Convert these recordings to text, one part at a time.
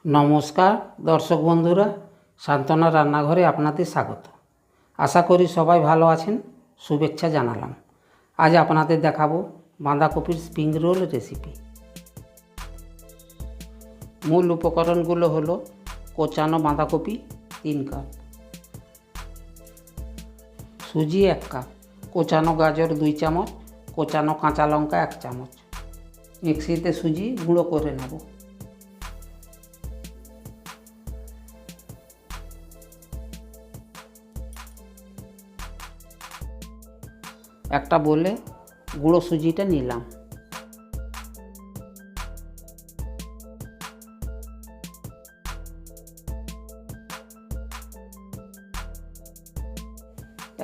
নমস্কার দর্শক বন্ধুরা, শান্তনার রান্নাঘরে আপনাদের স্বাগত। আশা করি সবাই ভালো আছেন, শুভেচ্ছা জানালাম। আজ আপনাদের দেখাবো বাঁধাকপির স্প্রিং রোল রেসিপি। মূল উপকরণগুলো হলো কোচানো বাঁধাকপি 3 কাপ, সুজি 1 কাপ, কোচানো গাজর 2 চামচ, কোচানো কাঁচা লঙ্কা 1 চামচ। মিক্সিতে সুজি গুঁড়ো করে নেব। একটা বলে গুঁড়ো সুজিটা নিলাম।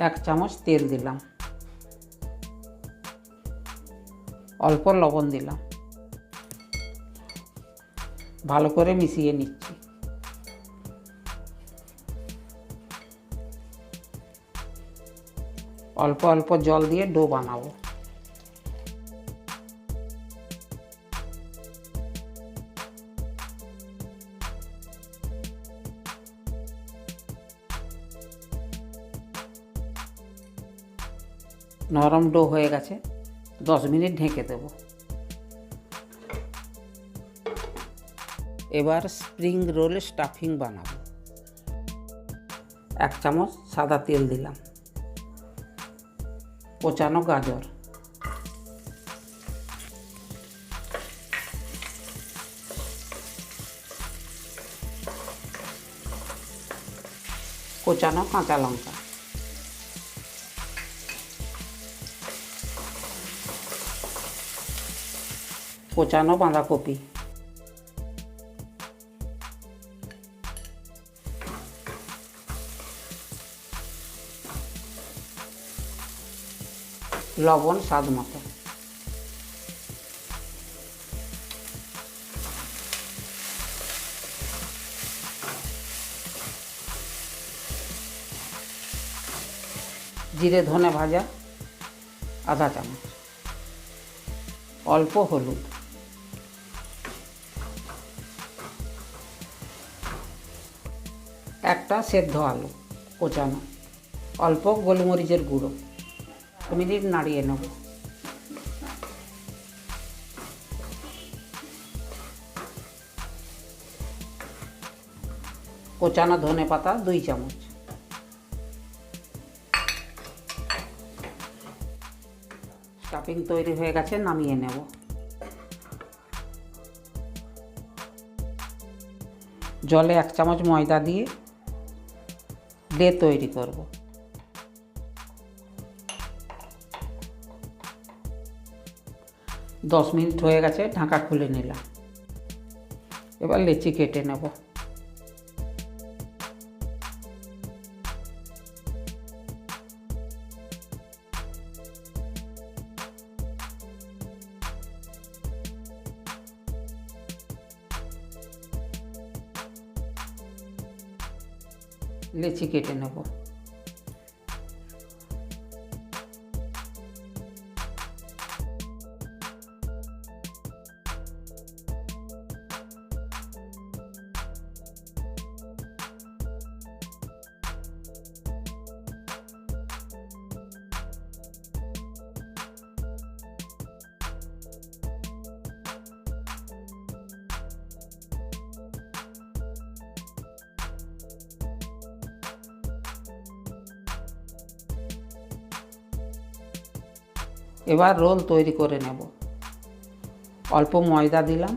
এক চামচ তেল দিলাম, অল্প লবণ দিলাম, ভালো করে মিশিয়ে নিচ্ছি। অল্প অল্প জল দিয়ে ডো বানাবো। নরম ডো হয়ে গেছে, 10 মিনিট ঢেকে দেব। এবার স্প্রিং রোল স্টাফিং বানাবো। 1 চামচ সাদা তেল দিলাম, কোচানো গাজর, কোচানো কাঁচা লঙ্কা, কোচানো বাঁধাকপি, লবণ স্বাদ মতো, জিরে ধনে ভাজা আধা চামচ, অল্প হলুদ, একটা সেদ্ধ আলু কোচানো, অল্প গোলমরিচের গুঁড়ো। 1 মিনিট নাড়িয়ে নেব। কোচানো ধনে পাতা 2 চামচ, স্টাফিং তৈরি হয়ে গেছে, নামিয়ে নেব। জলে 1 চামচ ময়দা দিয়ে ডো তৈরি করব। দশ মিনিট হয়ে গেছে, ঢাকা খুলে নিলাম। এবার লেচি কেটে নেব। লেচি কেটে নেব। এবার রোল তৈরি করে নেব। অল্প ময়দা দিলাম,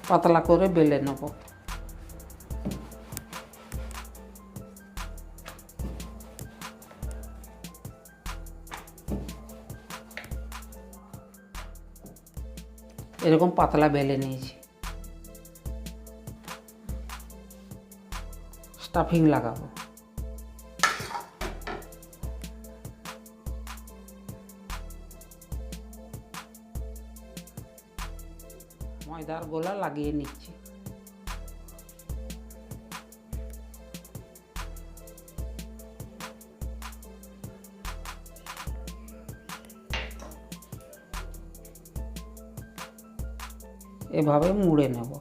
পাতলা করে বেলে নেব। এরকম পাতলা বেলে নিয়েছি। স্টাফিং লাগাবো। ময়দার গোলা লাগিয়ে নিচ্ছি। এভাবে মুড়ে নেব।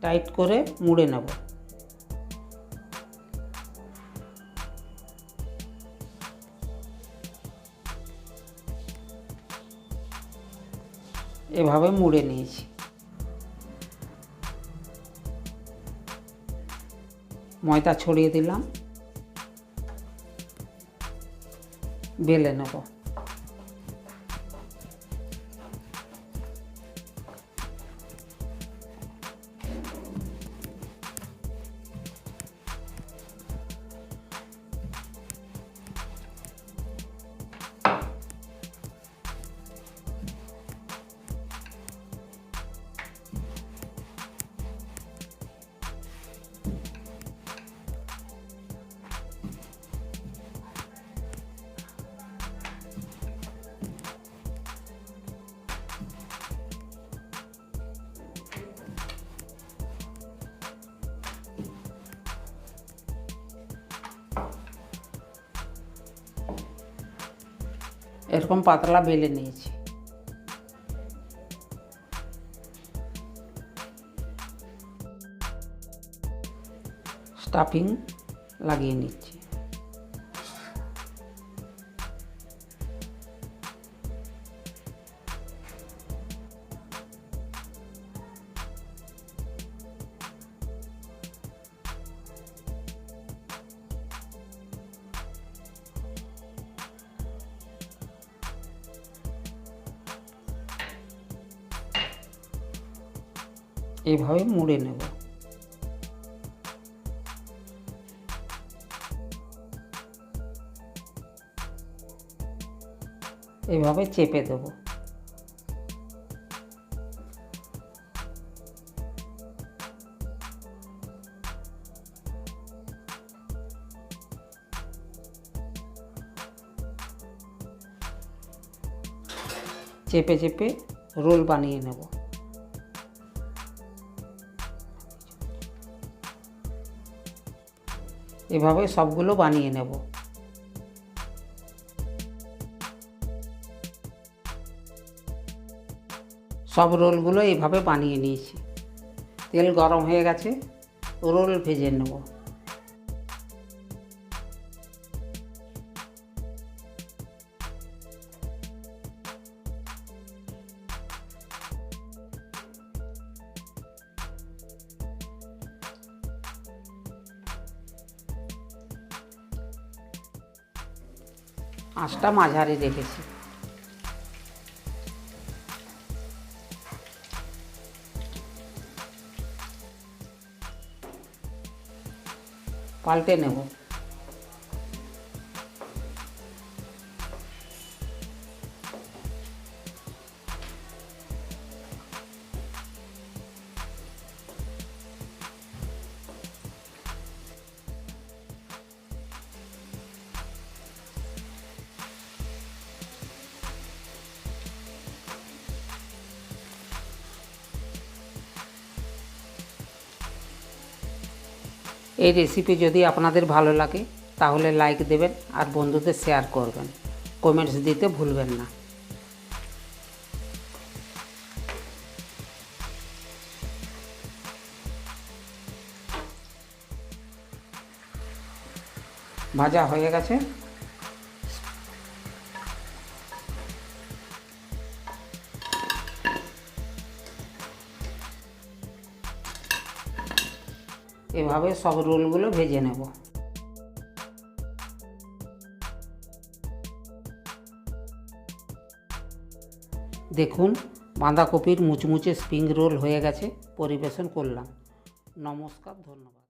টাইট করে মুড়ে নেব। এভাবে মুড়ে নিয়েছি। ময়দা ছড়িয়ে দিলাম, বেলে নেব। এরকম পাতলা বেলে নিয়েছি। স্টাফিং লাগিয়ে নিচ্ছি। এইভাবে মুড়ে নেব। এইভাবে চেপে দেব। চেপে চেপে রোল বানিয়ে নেব। এভাবে সবগুলো বানিয়ে নেব। সব রোলগুলো এইভাবে বানিয়ে নিয়েছি। তেল গরম হয়ে গেছে, রোল ভেজে নেব। আঁচটা মাঝারি রেখেছি। পাল্টে নেব। এই রেসিপি যদি আপনাদের ভালো লাগে তাহলে লাইক দেবেন আর বন্ধুদের শেয়ার করবেন, কমেন্টস দিতে ভুলবেন না। ভাজা হয়ে গেছে। এভাবে সব রোলগুলো ভেজে নেব। দেখুন বাঁধাকপির মুচমুচে স্প্রিং রোল হয়ে গেছে, পরিবেশন করলাম। নমস্কার, ধন্যবাদ।